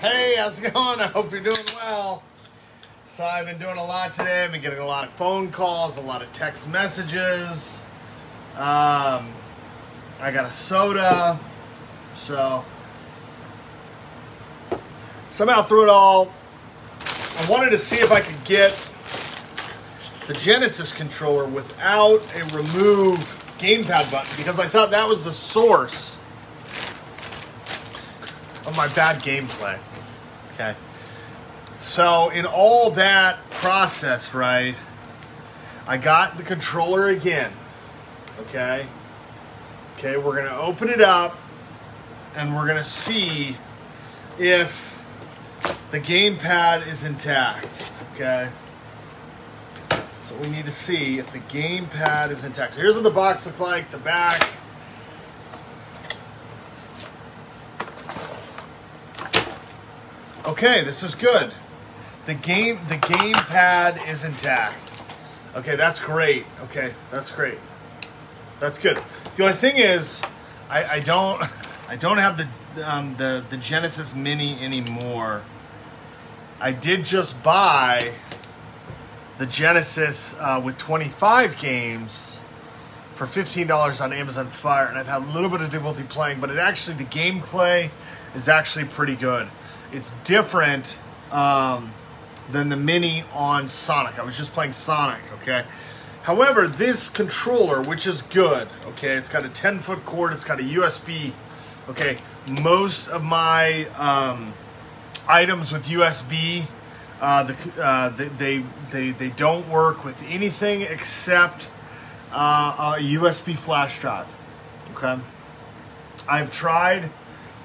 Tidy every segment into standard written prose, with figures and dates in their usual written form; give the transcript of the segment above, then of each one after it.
Hey, how's it going? I hope you're doing well. So I've been doing a lot today. I've been getting a lot of phone calls, a lot of text messages. I got a soda. So somehow through it all, I wanted to see if I could get the Genesis controller without a remove gamepad button, because I thought that was the source of my bad gameplay. Okay. So in all that process, right, I got the controller again. Okay. Okay, we're going to open it up and we're going to see if the gamepad is intact. Okay. So we need to see if the gamepad is intact. So here's what the box looks like, the back. Okay, this is good. The gamepad is intact. Okay, that's great. Okay, that's great. That's good. The only thing is, I don't have the Genesis Mini anymore. I did just buy the Genesis with 25 games for $15 on Amazon Fire, and I've had a little bit of difficulty playing, but the gameplay is actually pretty good. It's different than the Mini on Sonic. I was just playing Sonic, okay? However, this controller, which is good, okay, it's got a 10-foot cord, it's got a USB, okay? Most of my items with USB, they don't work with anything except a USB flash drive, okay? I've tried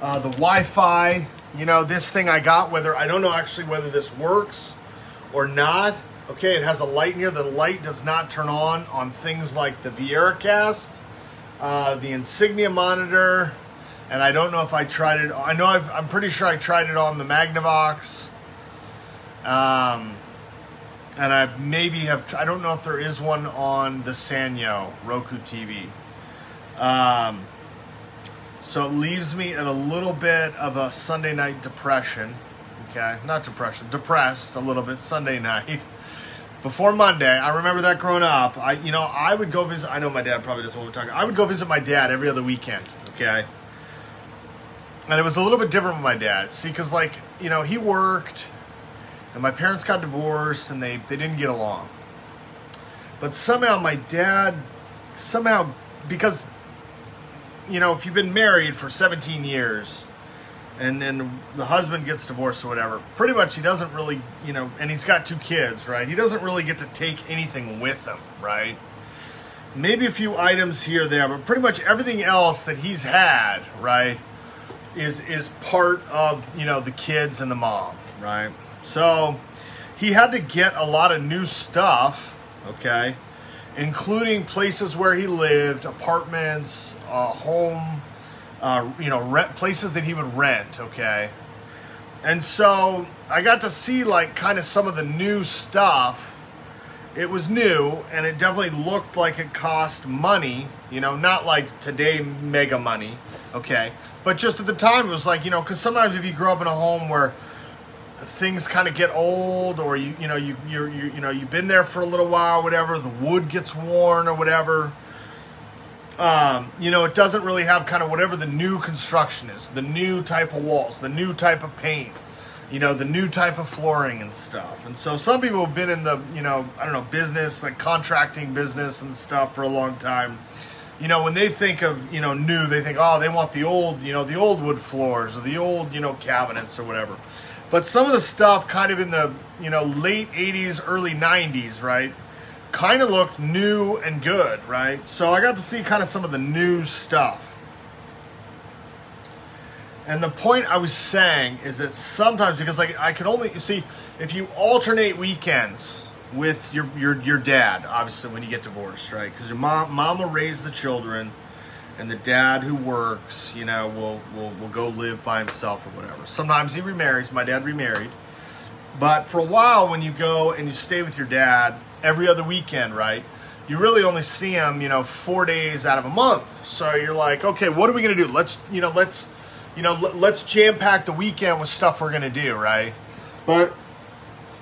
the Wi-Fi. You know, this thing I got, I don't know actually whether this works or not. Okay, it has a light in here. The light does not turn on things like the VieraCast, the Insignia monitor, and I don't know if I tried it. I'm pretty sure I tried it on the Magnavox. And I don't know if there is one on the Sanyo Roku TV. So it leaves me at a little bit of a Sunday night depression. Okay, not depression, depressed a little bit Sunday night. Before Monday, I remember that growing up, I would go visit, I know my dad probably doesn't want to talk, I would go visit my dad every other weekend, okay? And it was a little bit different with my dad. See, because he worked, and my parents got divorced, and they didn't get along. But somehow my dad, because if you've been married for 17 years and the husband gets divorced or whatever, pretty much he doesn't really, and he's got 2 kids, right? He doesn't really get to take anything with him, right? Maybe a few items here or there, but pretty much everything else that he's had, right, is part of, the kids and the mom, right? So he had to get a lot of new stuff, okay, including places where he lived, apartments, home, places that he would rent, okay? And so I got to see kind of some of the new stuff. It was new, and it definitely looked like it cost money, not like today mega money, okay? But just at the time it was because sometimes if you grow up in a home where things kind of get old, or you've been there for a little while, whatever, the wood gets worn or whatever, it doesn't really have kind of whatever the new construction is, the new type of walls, the new type of paint, the new type of flooring and stuff. And so some people have been in the, business, like contracting business and stuff for a long time. When they think of, new, they think, oh, they want the old, the old wood floors or the old, cabinets or whatever. But some of the stuff kind of in the, late 80s, early 90s, right, kind of looked new and good, right? So I got to see kind of some of the new stuff. And the point I was saying is that sometimes, because I could only, see, if you alternate weekends with your dad, obviously when you get divorced, right? Because your mom will raise the children, and the dad who works, will go live by himself or whatever. Sometimes he remarries. My dad remarried. But for a while, when you go and you stay with your dad every other weekend, right, you really only see him, 4 days out of a month. So you're like, okay, what are we going to do? Let's you know, let's jam pack the weekend with stuff we're gonna do, right? But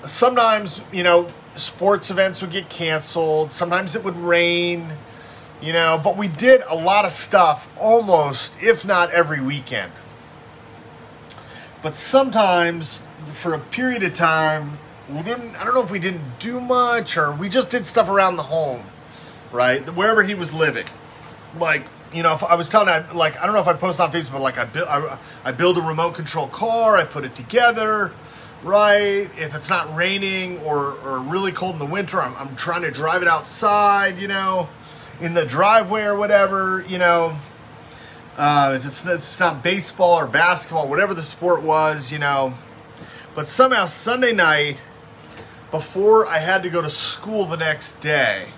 sometimes, you know, sports events would get canceled. Sometimes it would rain, you know, but we did a lot of stuff almost, if not every weekend. But sometimes, for a period of time, I don't know if we didn't do much or we just did stuff around the home, right? Wherever he was living. Like, you know, if I was telling him, like, I don't know if I post on Facebook, like I build a remote control car, I put it together, right? If it's not raining or really cold in the winter, I'm trying to drive it outside, you know, in the driveway or whatever, you know. If it's not baseball or basketball, whatever the sport was, you know. But somehow Sunday night, before I had to go to school the next day,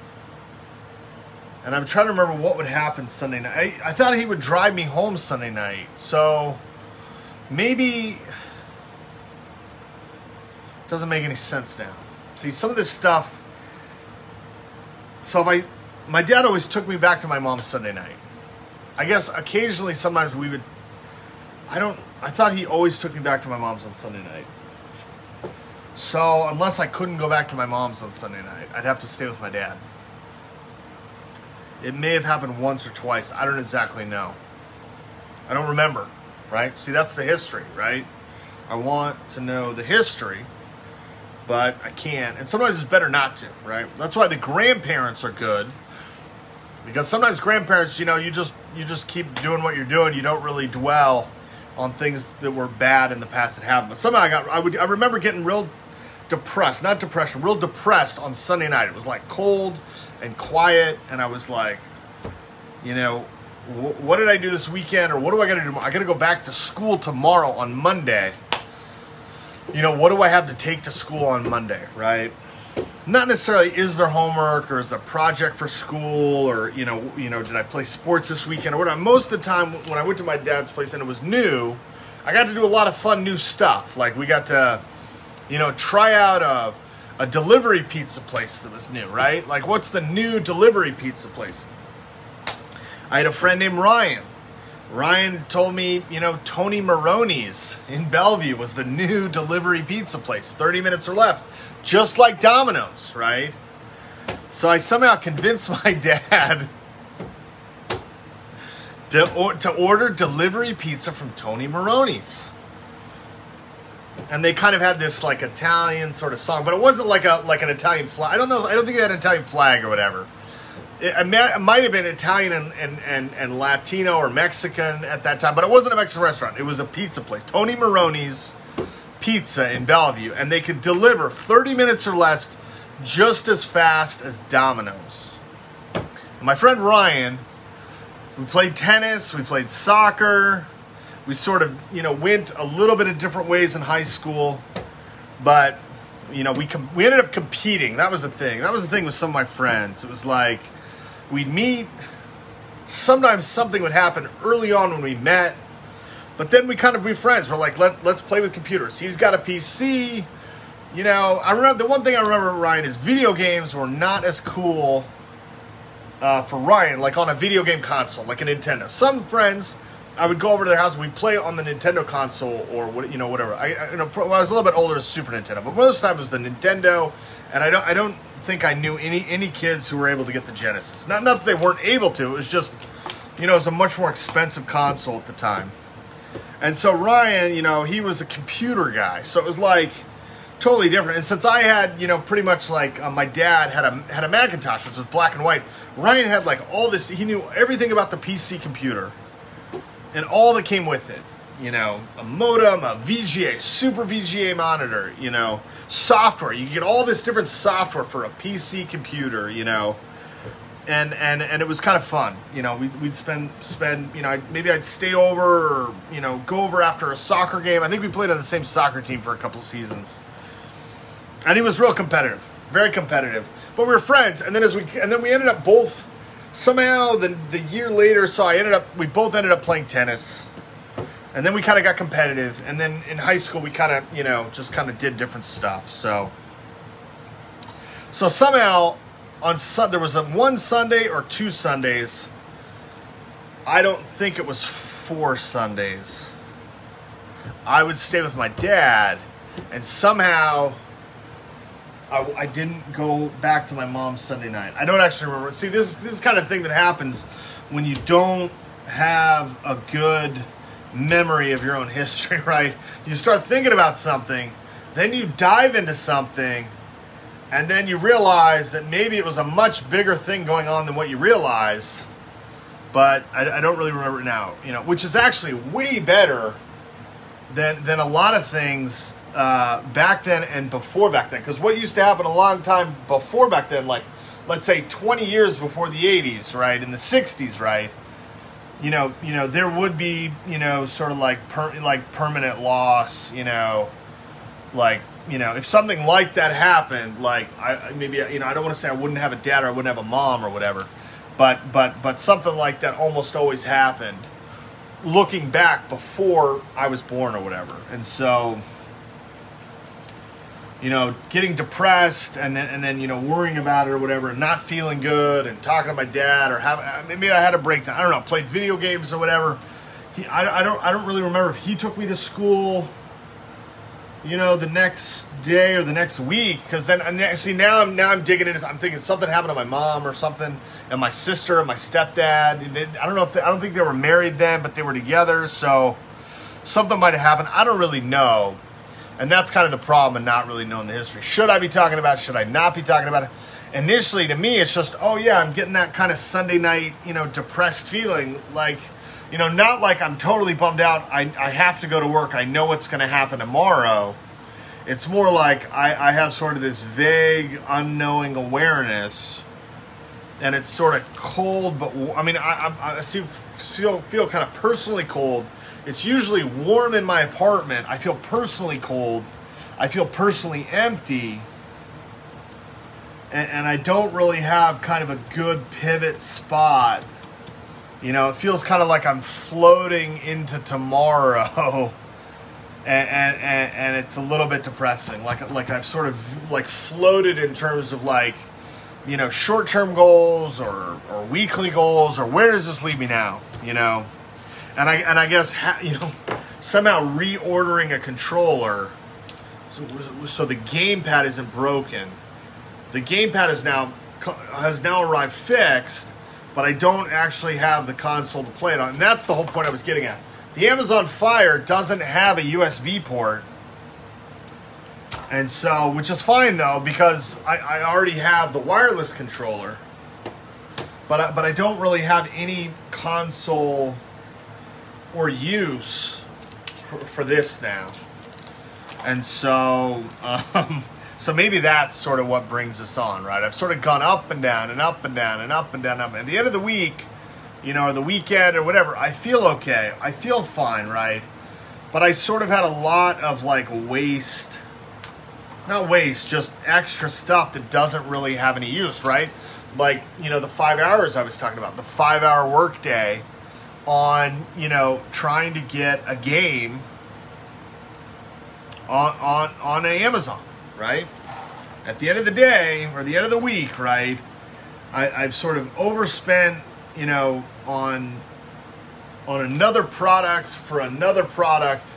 and I'm trying to remember what would happen Sunday night. I thought he would drive me home Sunday night. So maybe it doesn't make any sense now. See, some of this stuff. So my dad always took me back to my mom's Sunday night. I guess occasionally, sometimes we would. I thought he always took me back to my mom's on Sunday night. So unless I couldn't go back to my mom's on Sunday night, I'd have to stay with my dad. It may have happened once or twice. I don't exactly know. I don't remember, right? See, that's the history, right? I want to know the history, but I can't. And sometimes it's better not to, right? That's why the grandparents are good. Because sometimes grandparents, you know, you just keep doing what you're doing. You don't really dwell on things that were bad in the past that happened. But somehow I remember getting real depressed, not depression, real depressed on Sunday night. It was like cold and quiet, and I was like, you know, what did I do this weekend, or what do I got to do? I got to go back to school tomorrow on Monday. You know, what do I have to take to school on Monday, right? Not necessarily is there homework or is there a project for school, or you know, did I play sports this weekend or whatever. Most of the time when I went to my dad's place and it was new, I got to do a lot of fun new stuff. Like we got to, you know, try out a delivery pizza place that was new, right? Like, what's the new delivery pizza place? I had a friend named Ryan. Ryan told me, you know, Tony Maroney's in Bellevue was the new delivery pizza place, 30 minutes or less, just like Domino's, right? So I somehow convinced my dad to order delivery pizza from Tony Maroney's. And they kind of had this like Italian sort of song, but it wasn't like an Italian flag. I don't know. I don't think they had an Italian flag or whatever. It might have been Italian and Latino or Mexican at that time, but it wasn't a Mexican restaurant. It was a pizza place, Tony Maroney's Pizza in Bellevue, and they could deliver 30 minutes or less, just as fast as Domino's. My friend Ryan, we played tennis, we played soccer. We sort of, you know, went a little bit of different ways in high school, but, you know, we ended up competing. That was the thing. That was the thing with some of my friends. It was like we'd meet. Sometimes something would happen early on when we met, but then we kind of be friends. We're like, let's play with computers. He's got a PC. You know, I remember the one thing I remember, Ryan, is video games were not as cool for Ryan, like on a video game console, like a Nintendo. Some friends, I would go over to their house and we'd play on the Nintendo console or what, you know, whatever. When I was a little bit older, it was Super Nintendo, but most of the time it was the Nintendo, and I don't think I knew any kids who were able to get the Genesis. Not that they weren't able to. It was just, you know, it was a much more expensive console at the time. And so Ryan, you know, he was a computer guy, so it was like totally different. And since I had, you know, pretty much like my dad had a Macintosh, which was black and white. Ryan had like all this. He knew everything about the PC computer and all that came with it. You know, a modem, a VGA, super VGA monitor, you know, software. You get all this different software for a PC computer, you know. And it was kind of fun, you know. We'd spend you know, maybe I'd stay over or, you know, go over after a soccer game. I think we played on the same soccer team for a couple seasons, and he was real competitive, very competitive. But we were friends, and then we ended up both somehow the year later. So we both ended up playing tennis, and then we kind of got competitive. And then in high school we kind of, you know, just kind of did different stuff. So somehow. There was one Sunday or two Sundays. I don't think it was 4 Sundays. I would stay with my dad, and somehow I didn't go back to my mom's Sunday night. I don't actually remember. See, this is kind of thing that happens when you don't have a good memory of your own history, right? You start thinking about something, then you dive into something, and then you realize that maybe it was a much bigger thing going on than what you realize. But I don't really remember it now, which is actually way better than a lot of things back then and before back then. Because what used to happen a long time before back then, like let's say 20 years before the 80s, right, in the 60s, right, there would be, sort of like permanent loss, if something like that happened, like I don't want to say I wouldn't have a dad or I wouldn't have a mom or whatever, but something like that almost always happened looking back before I was born or whatever. And so, getting depressed and then worrying about it or whatever, and not feeling good, and talking to my dad, or maybe I had a breakdown. I don't know, played video games or whatever. I don't really remember if he took me to school, the next day or the next week, because then now I'm digging into. I'm thinking something happened to my mom or something, and my sister and my stepdad. I don't think they were married then, but they were together, so something might have happened. I don't really know. And that's kind of the problem in not really knowing the history. Should I be talking about it? Should I not be talking about it? Initially, to me, it's just, oh yeah, I'm getting that kind of Sunday night, depressed feeling. Like, not like I'm totally bummed out. I have to go to work. I know what's going to happen tomorrow. It's more like I have sort of this vague, unknowing awareness. And it's sort of cold, but I feel kind of personally cold. It's usually warm in my apartment. I feel personally cold. I feel personally empty. And I don't really have kind of a good pivot spot. It feels kind of like I'm floating into tomorrow. And it's a little bit depressing. Like I've sort of like floated in terms of like, short-term goals or weekly goals, or where does this leave me now, And I guess somehow reordering a controller so the gamepad isn't broken. The gamepad has now arrived fixed, but I don't actually have the console to play it on. And that's the whole point I was getting at. The Amazon Fire doesn't have a USB port, and so, which is fine though, because I already have the wireless controller, but I don't really have any console or use for this now. And so so maybe that's sort of what brings us on, right? I've sort of gone up and down and up and down and up and down, up. At the end of the week, or the weekend or whatever, I feel okay. I feel fine, right? But I sort of had a lot of like not waste, just extra stuff that doesn't really have any use, right? Like, the 5 hours I was talking about, the 5-hour workday on, trying to get a game on Amazon, right? At the end of the day, or the end of the week, right, I've sort of overspent, on another product for another product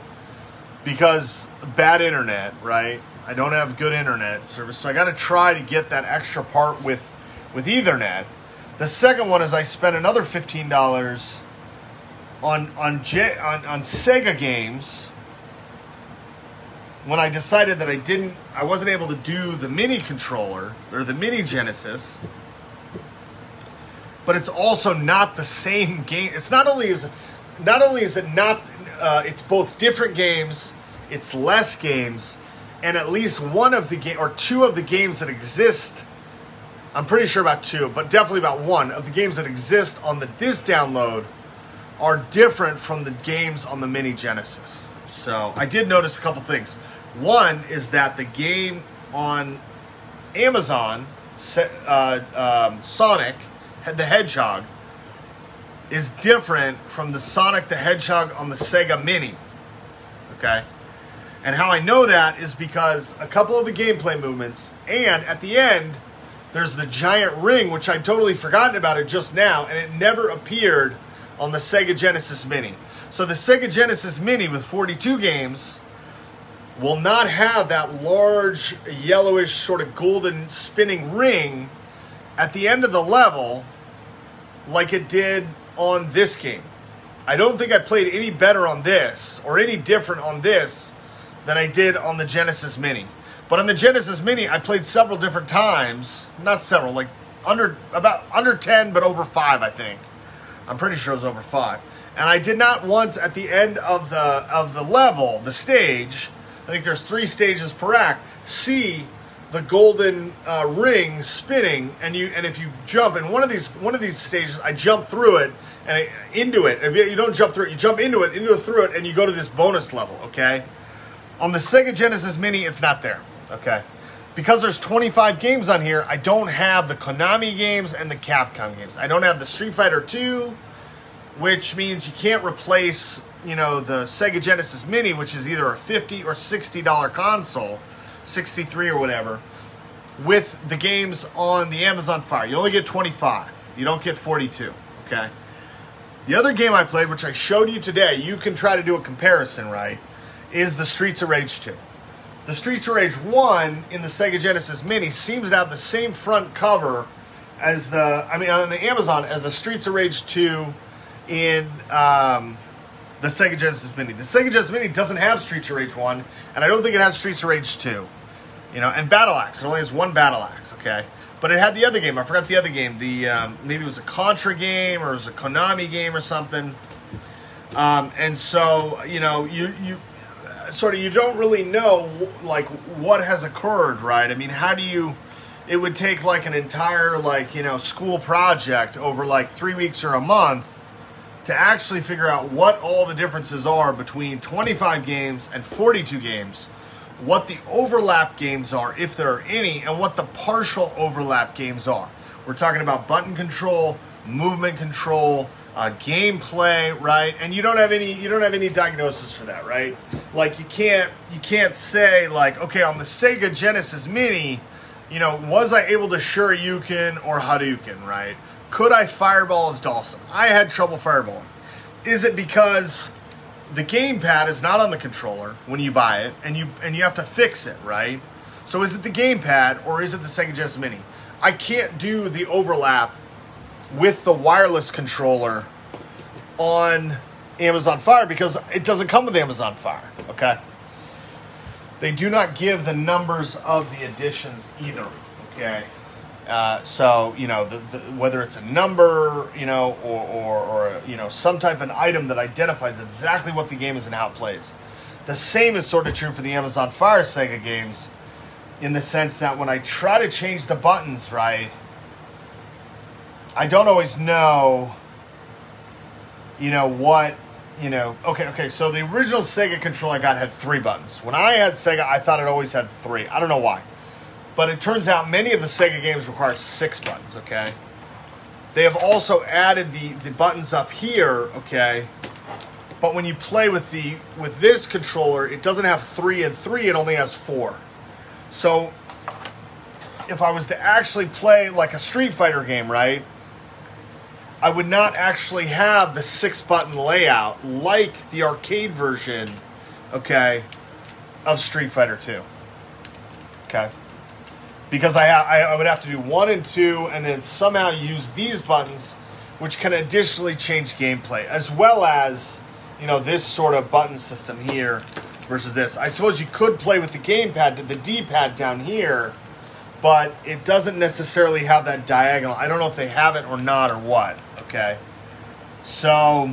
because bad internet, right? I don't have good internet service, so I got to try to get that extra part with Ethernet. The second one is I spent another $15 on SEGA games when I decided that I wasn't able to do the mini controller or the mini Genesis. But it's also not the same game. It's not only is it not, it's both different games, it's less games, and at least one of the game or two of the games that exist, I'm pretty sure about two, but definitely about one of the games that exist on this download are different from the games on the mini Genesis. So I did notice a couple things. One is that the game on Amazon, Sonic the Hedgehog, is different from the Sonic the Hedgehog on the Sega Mini. Okay? And how I know that is because a couple of the gameplay movements, and at the end, there's the giant ring, which I'd totally forgotten about it just now, and it never appeared on the Sega Genesis Mini. So the Sega Genesis Mini with 42 games will not have that large yellowish sort of golden spinning ring at the end of the level like it did on this game. I don't think I played any better on this or any different on this than I did on the Genesis Mini. But on the Genesis Mini, I played several different times. Not several, like under 10, but over 5, I think. I'm pretty sure it was over 5. And I did not once at the end of the level, the stage, I think there's 3 stages per act, see the golden ring spinning, and if you jump in one of these stages, I jump through it and into it. You don't jump through it, you jump into it, through it, and you go to this bonus level. Okay. On the Sega Genesis Mini, it's not there. Okay. Because there's 25 games on here, I don't have the Konami games and the Capcom games. I don't have the Street Fighter 2, which means you can't replace, the Sega Genesis Mini, which is either a $50 or $60 console, 63 or whatever, with the games on the Amazon Fire. You only get 25. You don't get 42, okay? The other game I played, which I showed you today, you can try to do a comparison, right, is the Streets of Rage 2. The Streets of Rage 1 in the Sega Genesis Mini seems to have the same front cover as on the Amazon as the Streets of Rage 2 in the Sega Genesis Mini. The Sega Genesis Mini doesn't have Streets of Rage 1, and I don't think it has Streets of Rage 2. And Battle Axe. It only has 1 Battle Axe, okay? But it had the other game. I forgot the other game. Maybe it was a Contra game or it was a Konami game or something. And so, you don't really know, like, what has occurred, right? I mean, how do you... It would take, like, an entire, like, school project over, like, 3 weeks or a month to actually figure out what all the differences are between 25 games and 42 games, what the overlap games are, if there are any, and what the partial overlap games are. We're talking about button control, movement control, gameplay, right? And you don't have any diagnosis for that, right? Like you can't say like, okay, on the Sega Genesis Mini, was I able to Shoryuken or Hadouken, right? Could I fireball as Dawson? I had trouble fireballing. Is it because the gamepad is not on the controller when you buy it, and you have to fix it, right? So is it the gamepad or is it the Sega Genesis Mini? I can't do the overlap with the wireless controller on Amazon Fire because it doesn't come with Amazon Fire, okay? They do not give the numbers of the editions either, okay? So, whether it's a number, or some type of item that identifies exactly what the game is and how it plays. The same is sort of true for the Amazon Fire Sega games in the sense that when I try to change the buttons, right, I don't always know, okay, so the original Sega controller I got had 3 buttons. When I had Sega, I thought it always had 3. I don't know why. But it turns out many of the Sega games require 6 buttons, okay? They have also added the buttons up here, okay? But when you play with this controller, it doesn't have 3 and 3, it only has 4. So if I was to actually play like a Street Fighter game, right, I would not actually have the 6-button layout like the arcade version, okay, of Street Fighter 2. Okay? Because I would have to do 1 and 2 and then somehow use these buttons, which can additionally change gameplay, as well as, this sort of button system here versus this. I suppose you could play with the gamepad, the D-pad down here, but it doesn't necessarily have that diagonal. I don't know if they have it or not or what, okay? So,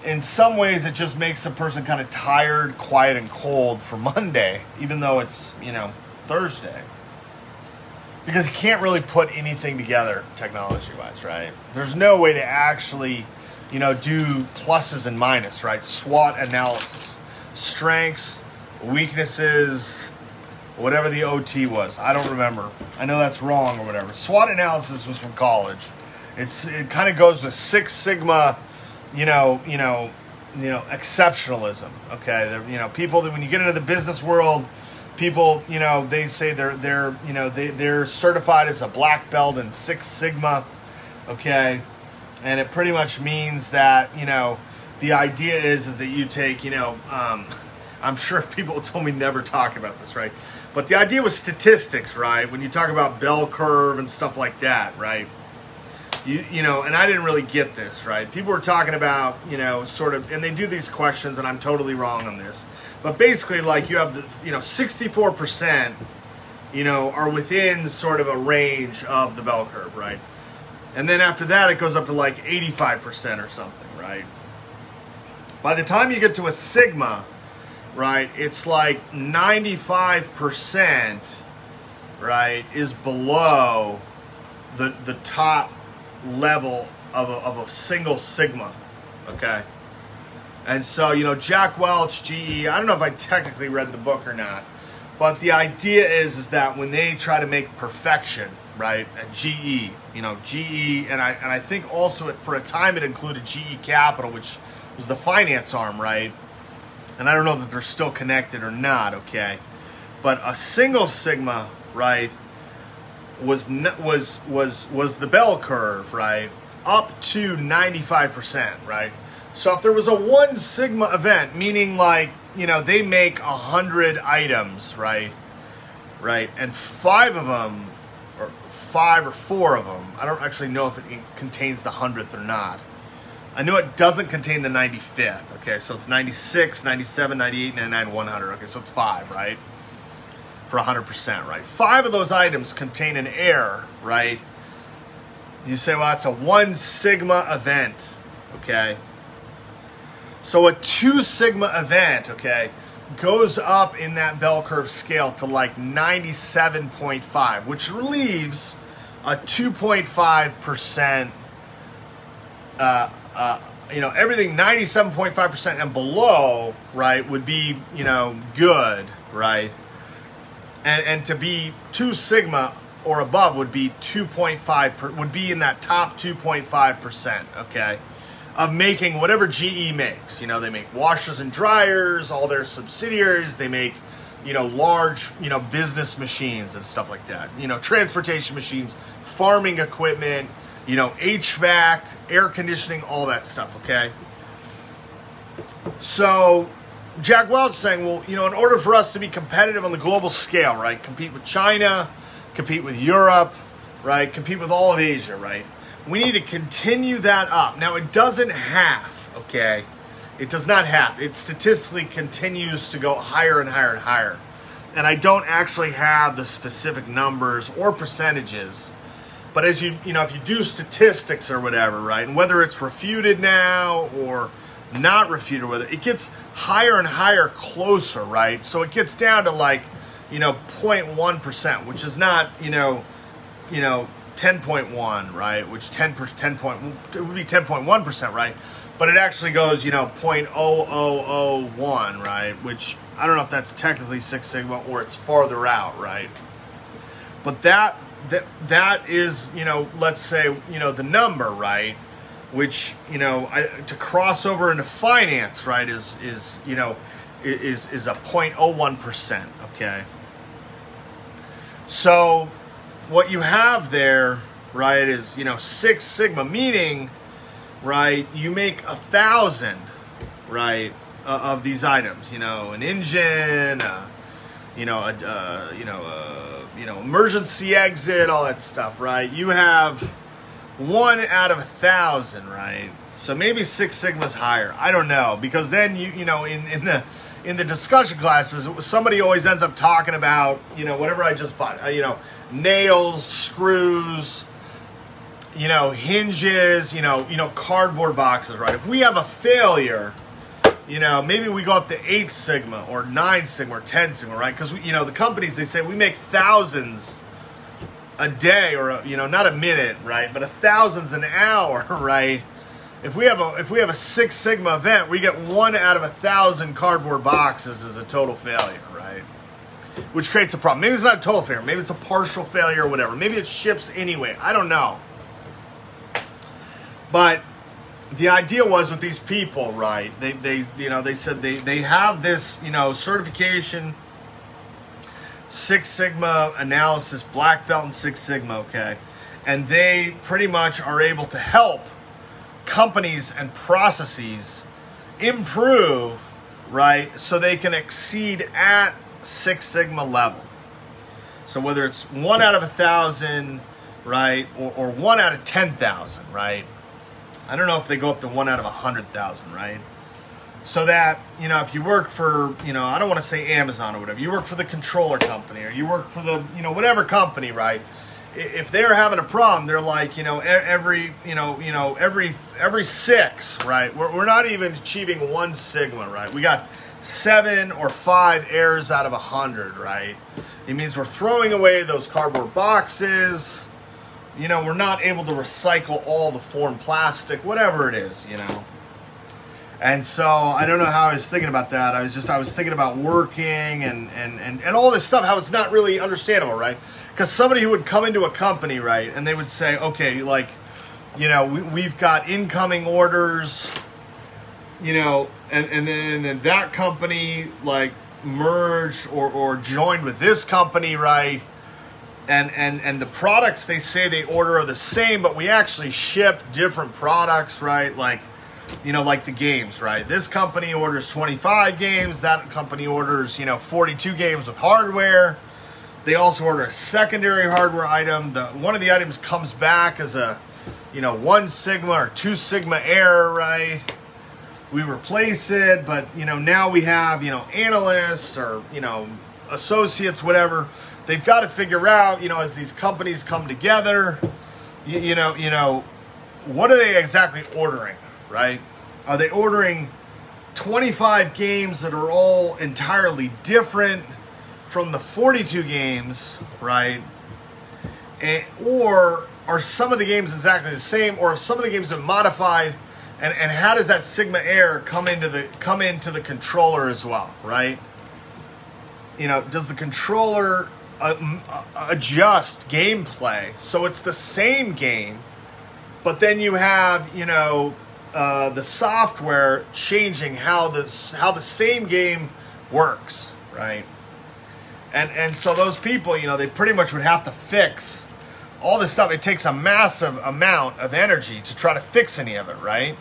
in some ways, it just makes a person kind of tired, quiet, and cold for Monday, even though it's, Thursday. Because you can't really put anything together technology-wise, right? There's no way to actually, do pluses and minuses, right? SWOT analysis. Strengths, weaknesses, whatever the OT was. I don't remember. I know that's wrong or whatever. SWOT analysis was from college. It kind of goes with Six Sigma, exceptionalism. Okay, people that when you get into the business world, people, they say they're certified as a black belt in Six Sigma, okay, and it pretty much means that the idea is that you take, I'm sure people told me never talk about this, right? But the idea was statistics, right? When you talk about bell curve and stuff like that, right? And I didn't really get this, right? People were talking about, sort of, and they do these questions, and I'm totally wrong on this. But basically, like, you have, 64%, are within sort of a range of the bell curve, right? And then after that, it goes up to like 85% or something, right? By the time you get to a sigma, right, it's like 95%, right, is below the top level of a single sigma, okay? And so, Jack Welch, GE, I don't know if I technically read the book or not, but the idea is that when they try to make perfection, right, at GE, GE, and I think also for a time it included GE Capital, which was the finance arm, right? And I don't know that they're still connected or not, okay? But a single sigma, right, was the bell curve, right, up to 95%, right? So if there was a 1 sigma event, meaning like, they make 100 items, right, and 5 of them, or 5 or 4 of them, I don't actually know if it contains the 100th or not. I know it doesn't contain the 95th, okay, so it's 96, 97, 98, 99, 100, okay, so it's 5, right? For 100%, right? 5 of those items contain an error, right? You say, well, that's a 1 sigma event, okay? So a 2 sigma event, okay, goes up in that bell curve scale to like 97.5, which leaves a 2.5%, everything 97.5% and below, right, would be, good, right? And to be 2 sigma or above would be 2.5, would be in that top 2.5%, okay, of making whatever GE makes. They make washers and dryers, all their subsidiaries, they make, large, business machines and stuff like that. Transportation machines, farming equipment, HVAC, air conditioning, all that stuff, okay? So Jack Welch saying, well, in order for us to be competitive on the global scale, right, compete with China, compete with Europe, right, compete with all of Asia, right, we need to continue that up. Now, it doesn't have, okay? It does not have. It statistically continues to go higher and higher and higher. And I don't actually have the specific numbers or percentages. But as if you do statistics or whatever, right, and whether it's refuted now or not refuted, whether it gets higher and higher closer, right? So it gets down to like, 0.1%, which is not, 10.1, right? Which it would be 10.1%, right? But it actually goes, 0.0001, right? Which I don't know if that's technically 6 sigma or it's farther out, right? But that is, let's say, the number, right? Which, to cross over into finance, right, is a 0.01%, okay? So what you have there, right, is, 6 sigma, meaning, right, you make 1,000, right, of these items, an engine, emergency exit, all that stuff, right? You have 1 out of 1,000, right? So maybe 6 sigma's higher. I don't know, because then in the discussion classes, somebody always ends up talking about whatever I just bought, nails, screws, hinges, cardboard boxes, right? If we have a failure, maybe we go up to 8 sigma or 9 sigma or 10 sigma, right? Because the companies, they say we make thousands a day, or not a minute, right, but thousands an hour, right? If we have a 6 sigma event, we get 1 out of 1,000 cardboard boxes as a total failure, right? Which creates a problem. Maybe it's not a total failure. Maybe it's a partial failure or whatever. Maybe it ships anyway. I don't know. But the idea was with these people, right? They said they have this certification, 6 Sigma analysis, black belt in 6 Sigma, okay, and they pretty much are able to help companies and processes improve, right, so they can exceed at Six Sigma level. So whether it's 1 out of 1,000, right, or 1 out of 10,000, right? I don't know if they go up to 1 out of 100,000, right? So that, you know, if you work for, you know, I don't want to say Amazon or whatever, you work for the controller company, or you work for the, you know, whatever company, right? If they're having a problem, they're like, you know, every 6, right? We're not even achieving 1 sigma, right? We got 7 or 5 errors out of 100, right? It means we're throwing away those cardboard boxes. You know, we're not able to recycle all the foreign plastic, whatever it is, you know. And so I don't know how I was thinking about that. I was thinking about working and all this stuff, how it's not really understandable, right? Because somebody who would come into a company, right, and they would say, okay, like, you know, we've got incoming orders, you know, and then that company, like, merged or joined with this company, right? And the products they say they order are the same, but we actually ship different products, right? Like, you know, like the games, right? This company orders 25 games. That company orders, you know, 42 games with hardware. They also order a secondary hardware item. One of the items comes back as a, you know, 1 sigma or 2 sigma error, right? We replace it, but, you know, now we have, you know, analysts or, you know, associates, whatever. They've got to figure out, you know, as these companies come together, you know, what are they exactly ordering, right? Are they ordering 25 games that are all entirely different from the 42 games, right? Or are some of the games exactly the same, or if some of the games are modified, and how does that sigma error come into the controller as well, right? You know, does the controller adjust gameplay so it's the same game, but then you have, you know, the software changing how the same game works, right? And so those people, you know, they pretty much would have to fix all this stuff. It takes a massive amount of energy to try to fix any of it, right?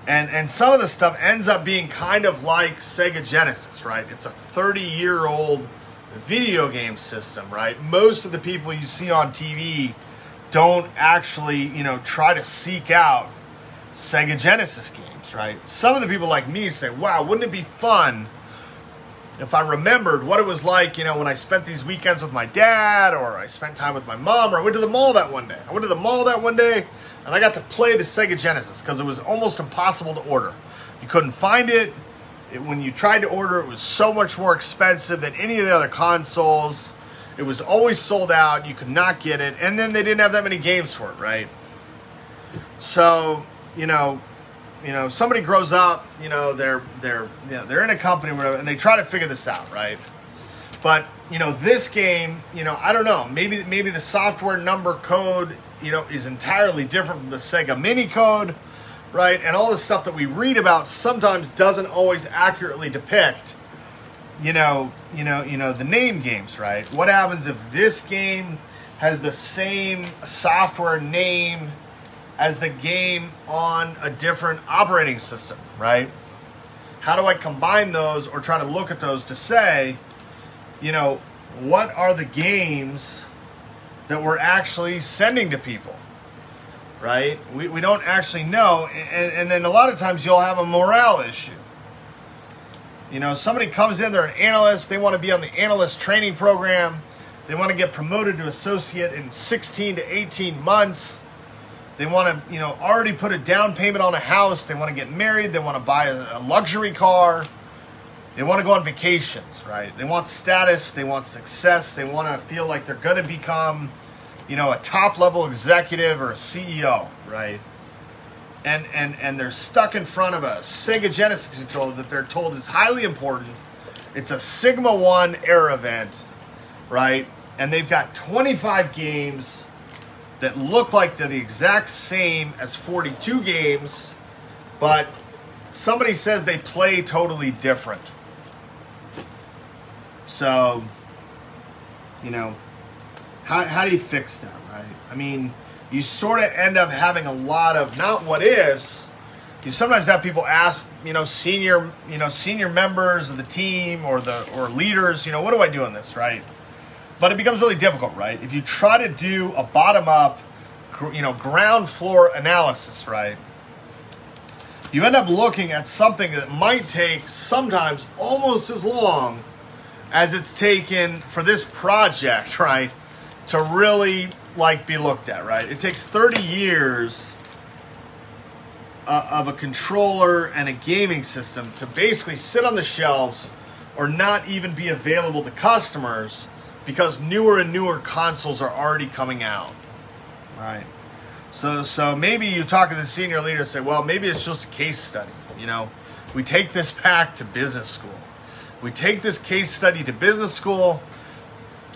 And some of the stuff ends up being kind of like SEGA Genesis, right? It's a 30-year-old video game system, right? Most of the people you see on TV don't actually, you know, try to seek out SEGA Genesis games, right? Some of the people like me say, wow, wouldn't it be fun if I remembered what it was like, you know, when I spent these weekends with my dad, or I spent time with my mom, or I went to the mall that one day. I went to the mall that one day, and I got to play the SEGA Genesis, because it was almost impossible to order. You couldn't find it. When you tried to order, it was so much more expensive than any of the other consoles. It was always sold out. You could not get it. And then they didn't have that many games for it, right? So, you know, somebody grows up, you know, they're in a company or whatever, and they try to figure this out, right? But, you know, this game, you know, I don't know, maybe the software number code, you know, is entirely different from the Sega mini code, right? And all the stuff that we read about sometimes doesn't always accurately depict, you know, the name games, right? What happens if this game has the same software name as the game on a different operating system, right? How do I combine those, or try to look at those to say, you know, what are the games that we're actually sending to people, right? We don't actually know, and then a lot of times you'll have a morale issue. You know, somebody comes in, they're an analyst, they want to be on the analyst training program, they want to get promoted to associate in 16 to 18 months. They want to, you know, already put a down payment on a house. They want to get married. They want to buy a luxury car. They want to go on vacations, right? They want status. They want success. They want to feel like they're going to become, you know, a top-level executive or a CEO, right? And they're stuck in front of a Sega Genesis controller that they're told is highly important. It's a Sigma 1 error event, right? And they've got 25 games that look like they're the exact same as 42 games, but somebody says they play totally different. So, you know, how do you fix that, right? I mean, you sort of end up having a lot of, not what ifs, you sometimes have people ask, senior members of the team or leaders, what do I do on this, right? But it becomes really difficult, right? If you try to do a bottom-up, ground floor analysis, right? You end up looking at something that might take sometimes almost as long as it's taken for this project, right, to really be looked at, right? It takes 30 years of a controller and a gaming system to basically sit on the shelves or not even be available to customers because newer and newer consoles are already coming out, right? So maybe you talk to the senior leader and say, well, maybe it's just a case study. We take this back to business school. We take this case study to business school.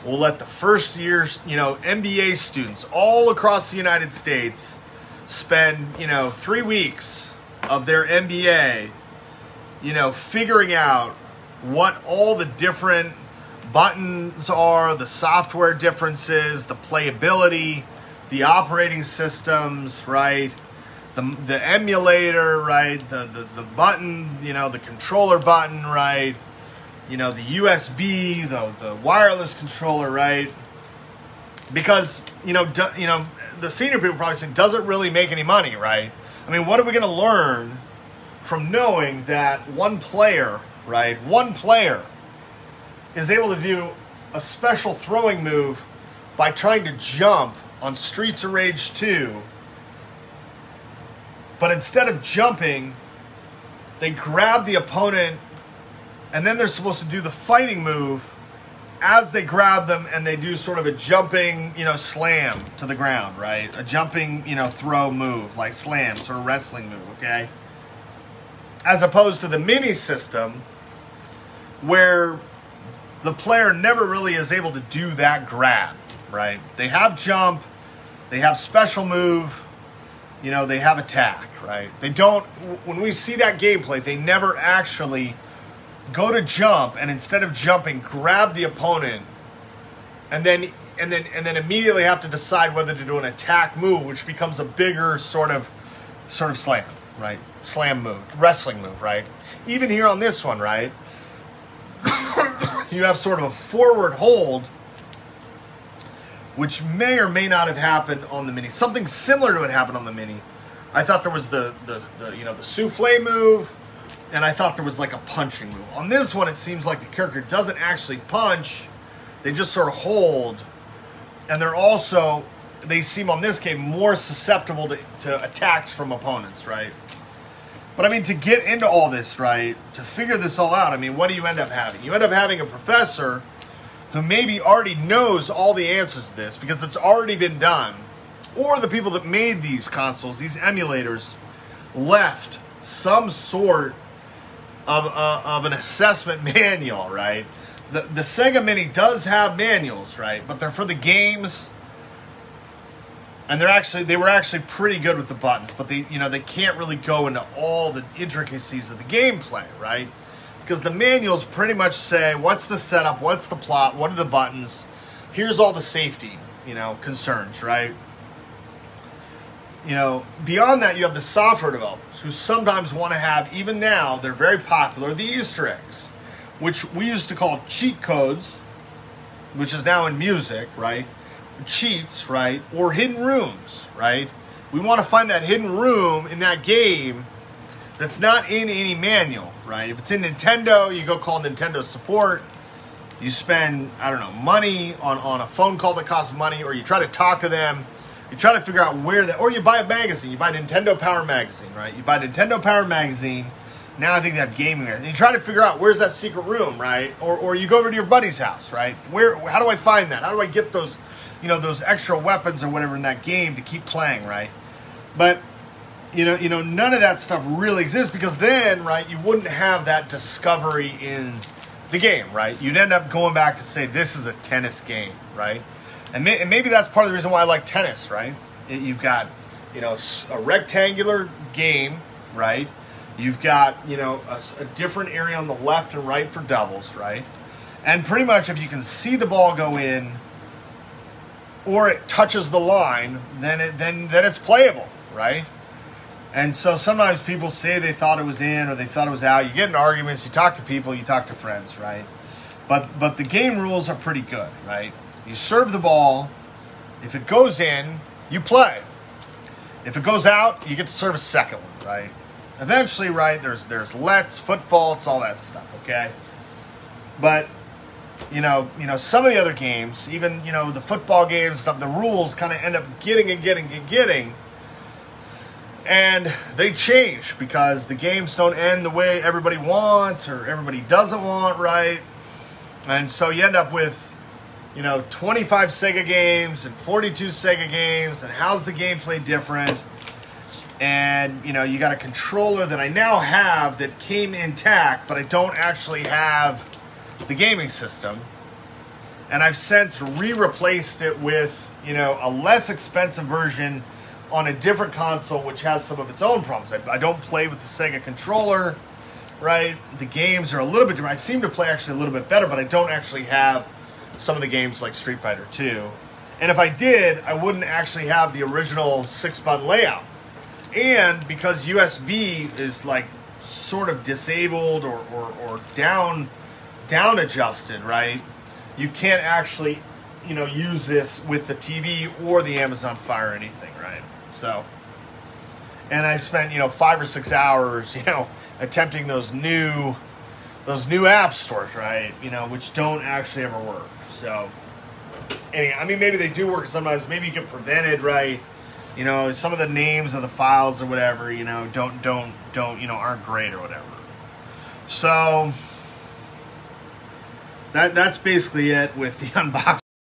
We'll let the first year's, MBA students all across the United States spend, 3 weeks of their MBA, figuring out what all the different buttons are, the software differences, the playability, the operating systems, right? The emulator, right? The button, the controller button, right? The USB, the wireless controller, right? Because, the senior people probably say, does it really make any money, right? I mean, what are we going to learn from knowing that one player, right? One player is able to do a special throwing move by trying to jump on Streets of Rage 2, but instead of jumping, they grab the opponent, and then they're supposed to do the fighting move as they grab them, and they do sort of a jumping, slam to the ground, right? A jumping, throw move, like slam, sort of wrestling move, okay? As opposed to the mini system, where the player never really is able to do that grab, right? They have jump, they have special move, they have attack, right? They don't, when we see that gameplay, they never actually go to jump, and instead of jumping, grab the opponent, and then immediately have to decide whether to do an attack move, which becomes a bigger sort of slam, right? Slam move, wrestling move, right? Even here on this one, right? You have sort of a forward hold, which may or may not have happened on the mini. Something similar to what happened on the mini. I thought there was the souffle move, and I thought there was like a punching move. On this one, it seems like the character doesn't actually punch. They just sort of hold. And they seem on this game more susceptible to attacks from opponents, right? But I mean, to get into all this, right, to figure this all out, I mean, what do you end up having? You end up having a professor who maybe already knows all the answers to this because it's already been done. Or the people that made these consoles, these emulators, left some sort of an assessment manual, right? The Sega Mini does have manuals, right? But they're for the games, and they were actually pretty good with the buttons, but they can't really go into all the intricacies of the gameplay, right? Because the manuals pretty much say, what's the setup, what's the plot, what are the buttons, here's all the safety, concerns, right? Beyond that, you have the software developers who sometimes want to have, even now, they're very popular, the Easter eggs, which we used to call cheat codes, which is now in music, right? Cheats, right? Or hidden rooms, right? We want to find that hidden room in that game that's not in any manual, right? If it's in Nintendo, you go call Nintendo support. You spend, I don't know, money on a phone call that costs money, or you try to talk to them. You try to figure out or you buy a magazine. You buy Nintendo Power Magazine, right? You buy Nintendo Power Magazine. Now I think they have gaming. And you try to figure out where's that secret room, right? Or you go over to your buddy's house, right? How do I find that? How do I get those, those extra weapons or whatever in that game to keep playing, right? But none of that stuff really exists because then, right, you wouldn't have that discovery in the game, right? You'd end up going back to say this is a tennis game, right? And maybe that's part of the reason why I like tennis, right? You've got, a rectangular game, right? You've got, a different area on the left and right for doubles, right? And pretty much if you can see the ball go in or it touches the line, then it's playable, right? And so sometimes people say they thought it was in or they thought it was out. You get in arguments, you talk to people, you talk to friends, right? But the game rules are pretty good, right? You serve the ball. If it goes in, you play. If it goes out, you get to serve a second one, right? Eventually, right, there's lets, foot faults, all that stuff, okay? But, you know, some of the other games, even, you know, the football games and stuff, the rules kind of end up getting. And they change because the games don't end the way everybody wants or everybody doesn't want, right? And so you end up with, you know, 25 SEGA games and 42 SEGA games, and how's the gameplay different? And, you know, you got a controller that I now have that came intact, but I don't actually have the gaming system. And I've since re-replaced it with, you know, a less expensive version on a different console, which has some of its own problems. I don't play with the SEGA controller, right? The games are a little bit different. I seem to play actually a little bit better, but I don't actually have some of the games like Street Fighter 2. And if I did, I wouldn't actually have the original 6-button layout. And because USB is like sort of disabled or down adjusted, right? You can't actually, you know, use this with the TV or the Amazon Fire or anything, right? So, and I spent, you know, 5 or 6 hours, you know, attempting those new app stores, right? You know, which don't actually ever work. So, anyway, I mean, maybe they do work sometimes. Maybe you get prevented, right? You know, some of the names of the files or whatever, you know, don't, you know, aren't great or whatever. So, that's basically it with the unboxing.